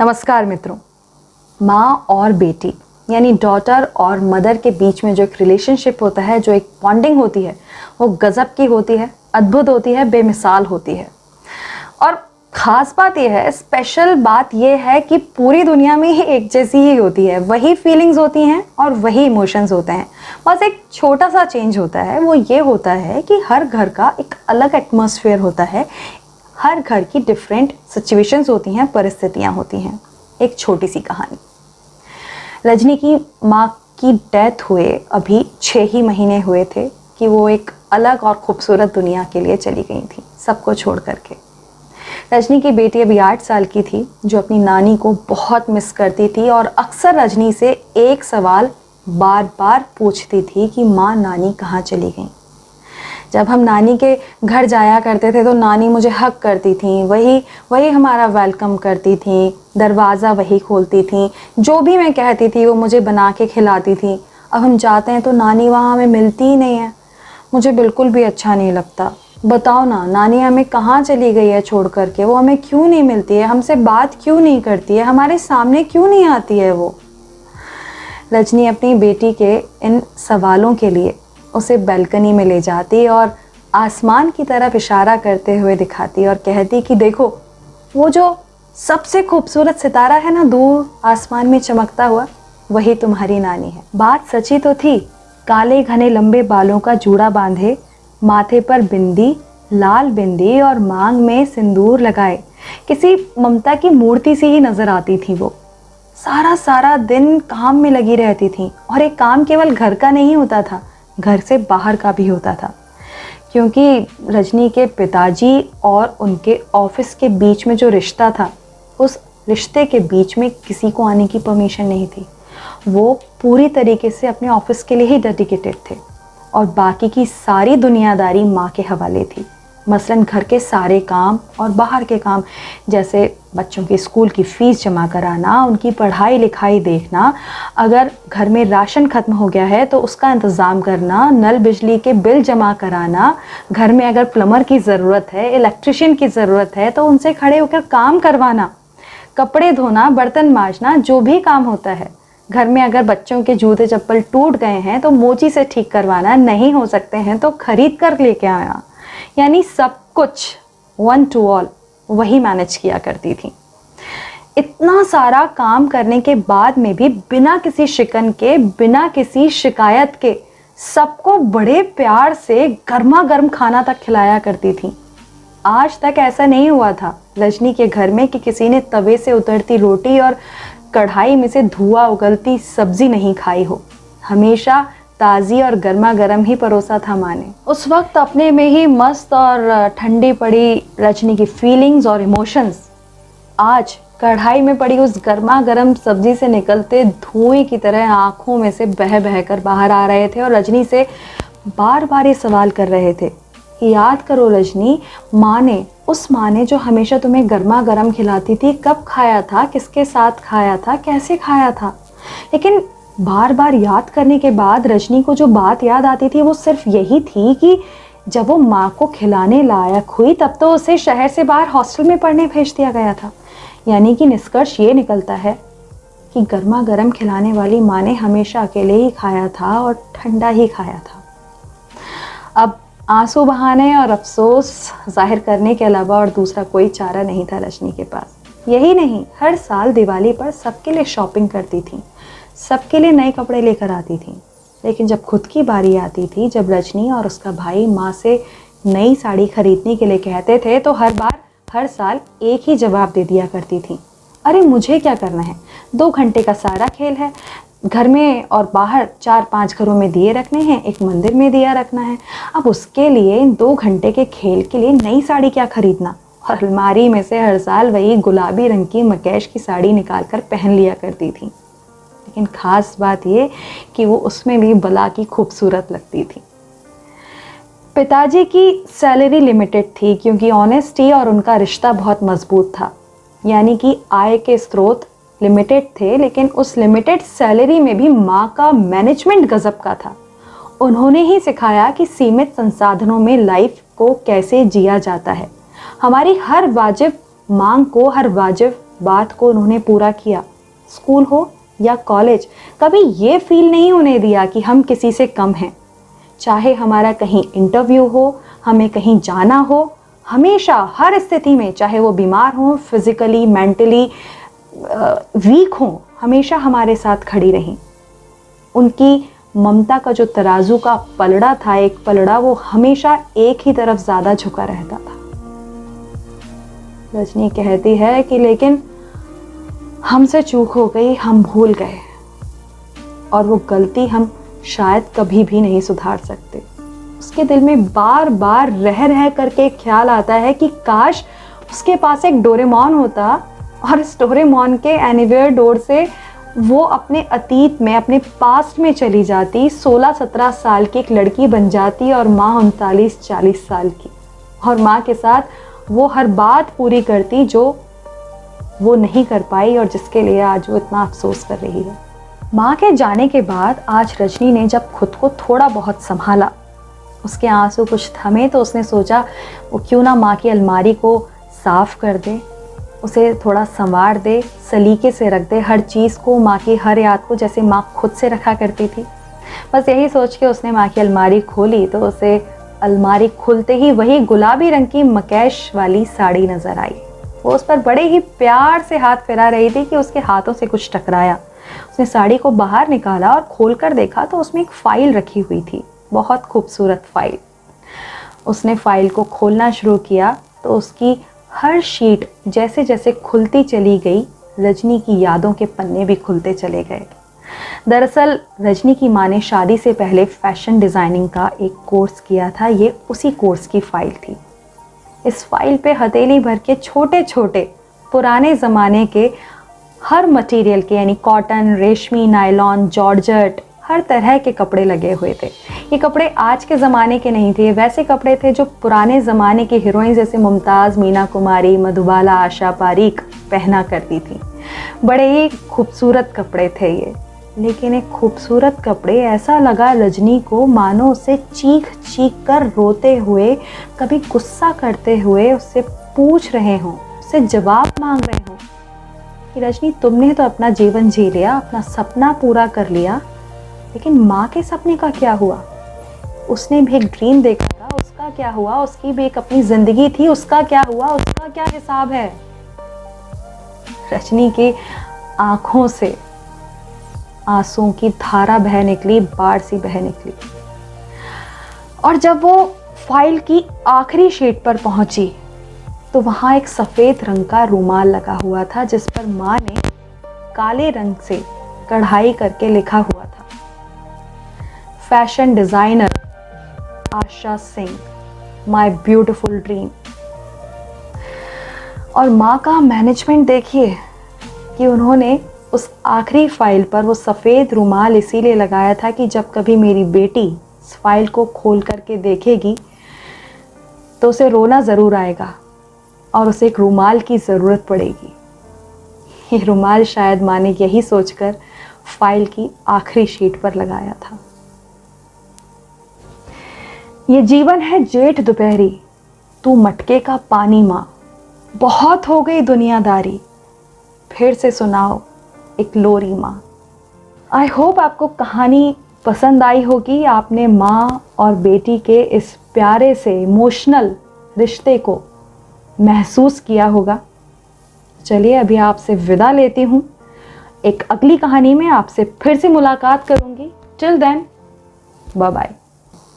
नमस्कार मित्रों। माँ और बेटी यानी डॉटर और मदर के बीच में जो एक रिलेशनशिप होता है, जो एक बॉन्डिंग होती है, वो गजब की होती है, अद्भुत होती है, बेमिसाल होती है। और ख़ास बात यह है, स्पेशल बात यह है कि पूरी दुनिया में ही एक जैसी ही होती है, वही फीलिंग्स होती हैं और वही इमोशंस होते हैं। बस एक छोटा सा चेंज होता है, वो ये होता है कि हर घर का एक अलग एटमॉस्फेयर होता है, हर घर की डिफरेंट सिचुएशंस होती हैं, परिस्थितियाँ होती हैं। एक छोटी सी कहानी। रजनी की माँ की डेथ हुए अभी 6 ही महीने हुए थे कि वो एक अलग और खूबसूरत दुनिया के लिए चली गई थी, सबको छोड़ करके। रजनी की बेटी अभी 8 साल की थी, जो अपनी नानी को बहुत मिस करती थी और अक्सर रजनी से एक सवाल बार बार पूछती थी कि माँ, नानी कहाँ चली गई। जब हम नानी के घर जाया करते थे तो नानी मुझे हग करती थी, वही हमारा वेलकम करती थी, दरवाज़ा वही खोलती थी, जो भी मैं कहती थी वो मुझे बना के खिलाती थी। अब हम जाते हैं तो नानी वहाँ हमें मिलती ही नहीं है। मुझे बिल्कुल भी अच्छा नहीं लगता। बताओ ना, नानी हमें कहाँ चली गई है छोड़ करके? वो हमें क्यों नहीं मिलती है, हमसे बात क्यों नहीं करती है, हमारे सामने क्यों नहीं आती है वो? रजनी अपनी बेटी के इन सवालों के लिए उसे बालकनी में ले जाती और आसमान की तरफ इशारा करते हुए दिखाती और कहती कि देखो, वो जो सबसे खूबसूरत सितारा है ना दूर आसमान में चमकता हुआ, वही तुम्हारी नानी है। बात सच्ची तो थी। काले घने लंबे बालों का जूड़ा बांधे, माथे पर बिंदी, लाल बिंदी और मांग में सिंदूर लगाए किसी ममता की मूर्ति सी ही नजर आती थी वो। सारा दिन काम में लगी रहती थी और एक काम केवल घर का नहीं होता था, घर से बाहर का भी होता था। क्योंकि रजनी के पिताजी और उनके ऑफिस के बीच में जो रिश्ता था, उस रिश्ते के बीच में किसी को आने की परमिशन नहीं थी। वो पूरी तरीके से अपने ऑफिस के लिए ही डेडिकेटेड थे और बाकी की सारी दुनियादारी माँ के हवाले थी। मसलन घर के सारे काम और बाहर के काम, जैसे बच्चों की स्कूल की फ़ीस जमा कराना, उनकी पढ़ाई लिखाई देखना, अगर घर में राशन ख़त्म हो गया है तो उसका इंतज़ाम करना, नल बिजली के बिल जमा कराना, घर में अगर प्लम्बर की ज़रूरत है, इलेक्ट्रिशियन की ज़रूरत है तो उनसे खड़े होकर काम करवाना, कपड़े धोना, बर्तन मांजना, जो भी काम होता है। घर में अगर बच्चों के जूते चप्पल टूट गए हैं तो मोची से ठीक करवाना, नहीं हो सकते हैं तो खरीद कर लेके आना। यानी सब कुछ वन टू ऑल वही मैनेज किया करती थी। इतना सारा काम करने के बाद में भी बिना किसी शिकन के, बिना किसी शिकायत के सबको बड़े प्यार से गर्मा गर्म खाना तक खिलाया करती थी। आज तक ऐसा नहीं हुआ था रजनी के घर में कि किसी ने तवे से उतरती रोटी और कढ़ाई में से धुआं उगलती सब्जी नहीं खाई हो। हमेशा ताज़ी और गर्मा गर्म ही परोसा था माँ ने। उस वक्त अपने में ही मस्त और ठंडी पड़ी रजनी की फीलिंग्स और इमोशंस आज कढ़ाई में पड़ी उस गर्मा गर्म सब्जी से निकलते धुएं की तरह आंखों में से बह बह कर बाहर आ रहे थे और रजनी से बार बार ये सवाल कर रहे थे कि याद करो रजनी, उस माँ ने जो हमेशा तुम्हें गर्मा गर्म खिलाती थी, कब खाया था, किसके साथ खाया था, कैसे खाया था? लेकिन बार बार याद करने के बाद रजनी को जो बात याद आती थी वो सिर्फ यही थी कि जब वो माँ को खिलाने लायक हुई तब तो उसे शहर से बाहर हॉस्टल में पढ़ने भेज दिया गया था। यानी कि निष्कर्ष ये निकलता है कि गर्मा गर्म खिलाने वाली माँ ने हमेशा अकेले ही खाया था और ठंडा ही खाया था। अब आंसू बहाने और अफसोस जाहिर करने के अलावा और दूसरा कोई चारा नहीं था रजनी के पास। यही नहीं, हर साल दिवाली पर सबके लिए शॉपिंग करती थी, सबके लिए नए कपड़े लेकर आती थी। लेकिन जब खुद की बारी आती थी, जब रजनी और उसका भाई माँ से नई साड़ी खरीदने के लिए कहते थे तो हर साल एक ही जवाब दे दिया करती थी, अरे मुझे क्या करना है, 2 घंटे का सारा खेल है, घर में और बाहर 4-5 घरों में दिए रखने हैं, एक मंदिर में दिया रखना है। अब उसके लिए 2 घंटे के खेल के लिए नई साड़ी क्या खरीदना? और अलमारी में से हर साल वही गुलाबी रंग की मकैश की साड़ी निकाल कर पहन लिया करती थी। लेकिन ख़ास बात ये कि वो उसमें भी बला की खूबसूरत लगती थी। पिताजी की सैलरी लिमिटेड थी क्योंकि ऑनेस्टी और उनका रिश्ता बहुत मजबूत था। यानी कि आय के स्रोत लिमिटेड थे, लेकिन उस लिमिटेड सैलरी में भी माँ का मैनेजमेंट गजब का था। उन्होंने ही सिखाया कि सीमित संसाधनों में लाइफ को कैसे जिया जाता है। हमारी हर वाजिब मांग को, हर वाजिब बात को उन्होंने पूरा किया। स्कूल हो या कॉलेज, कभी ये फील नहीं होने दिया कि हम किसी से कम हैं। चाहे हमारा कहीं इंटरव्यू हो, हमें कहीं जाना हो, हमेशा हर स्थिति में, चाहे वो बीमार हो, फिजिकली मेंटली वीक हो, हमेशा हमारे साथ खड़ी रहीं। उनकी ममता का जो तराजू का पलड़ा था, एक पलड़ा, वो हमेशा एक ही तरफ ज़्यादा झुका रहता था। रजनी कहती है कि लेकिन हमसे चूक हो गई, हम भूल गए, और वो गलती हम शायद कभी भी नहीं सुधार सकते। उसके दिल में बार बार रह रह करके ख्याल आता है कि काश उसके पास एक डोरेमोन होता और इस डोरेमोन के एनीवेयर डोर से वो अपने अतीत में, अपने पास्ट में चली जाती, 16-17 साल की एक लड़की बन जाती और माँ 39-40 साल की, और माँ के साथ वो हर बात पूरी करती जो वो नहीं कर पाई और जिसके लिए आज वो इतना अफसोस कर रही है। माँ के जाने के बाद आज रजनी ने जब खुद को थोड़ा बहुत संभाला, उसके आंसू कुछ थमे, तो उसने सोचा वो क्यों ना माँ की अलमारी को साफ़ कर दे, उसे थोड़ा संवार दे, सलीके से रख दे हर चीज़ को, माँ की हर याद को, जैसे माँ खुद से रखा करती थी। बस यही सोच के उसने माँ की अलमारी खोली तो उसे अलमारी खुलते ही वही गुलाबी रंग की मकैश वाली साड़ी नज़र आई। वो उस पर बड़े ही प्यार से हाथ फिरा रही थी कि उसके हाथों से कुछ टकराया। उसने साड़ी को बाहर निकाला और खोलकर देखा तो उसमें एक फ़ाइल रखी हुई थी, बहुत खूबसूरत फ़ाइल। उसने फ़ाइल को खोलना शुरू किया तो उसकी हर शीट जैसे जैसे खुलती चली गई, रजनी की यादों के पन्ने भी खुलते चले गए। दरअसल रजनी की माँ ने शादी से पहले फैशन डिज़ाइनिंग का एक कोर्स किया था, ये उसी कोर्स की फ़ाइल थी। इस फाइल पे हथेली भर के छोटे छोटे पुराने ज़माने के हर मटेरियल के, यानी कॉटन, रेशमी, नायलॉन, जॉर्जेट, हर तरह के कपड़े लगे हुए थे। ये कपड़े आज के ज़माने के नहीं थे, वैसे कपड़े थे जो पुराने ज़माने की हीरोइन जैसे मुमताज़, मीना कुमारी, मधुबाला, आशा पारीक पहना करती थी। बड़े ही खूबसूरत कपड़े थे ये, लेकिन एक खूबसूरत कपड़े ऐसा लगा रजनी को मानो उसे चीख चीख कर रोते हुए, कभी गुस्सा करते हुए उससे पूछ रहे हों, उससे जवाब मांग रहे हों कि रजनी, तुमने तो अपना जीवन जी लिया, अपना सपना पूरा कर लिया, लेकिन माँ के सपने का क्या हुआ? उसने भी एक ड्रीम देखा था, उसका क्या हुआ? उसकी भी एक अपनी ज़िंदगी थी, उसका क्या हुआ? उसका क्या हिसाब है? रजनी की आँखों से आंसुओं की धारा बह निकली, बाढ़ सी बह निकली। और जब वो फाइल की आखिरी शीट पर पहुंची तो वहां एक सफ़ेद रंग का रुमाल लगा हुआ था, जिस पर माँ ने काले रंग से कढ़ाई करके लिखा हुआ था, fashion designer Asha Singh, my beautiful dream. और माँ का मैनेजमेंट देखिए कि उन्होंने उस आखिरी फाइल पर वो सफ़ेद रुमाल इसीलिए लगाया था कि जब कभी मेरी बेटी इस फाइल को खोल करके देखेगी तो उसे रोना ज़रूर आएगा और उसे एक रुमाल की ज़रूरत पड़ेगी। ये रुमाल शायद माँ ने यही सोचकर फाइल की आखिरी शीट पर लगाया था। ये जीवन है जेठ दोपहरी, तू मटके का पानी माँ, बहुत हो गई दुनियादारी, फिर से सुनाओ एक लोरी माँ। आई होप आपको कहानी पसंद आई होगी, आपने माँ और बेटी के इस प्यारे से इमोशनल रिश्ते को महसूस किया होगा। चलिए अभी आपसे विदा लेती हूँ, एक अगली कहानी में आपसे फिर से मुलाकात करूँगी। Till then, bye bye.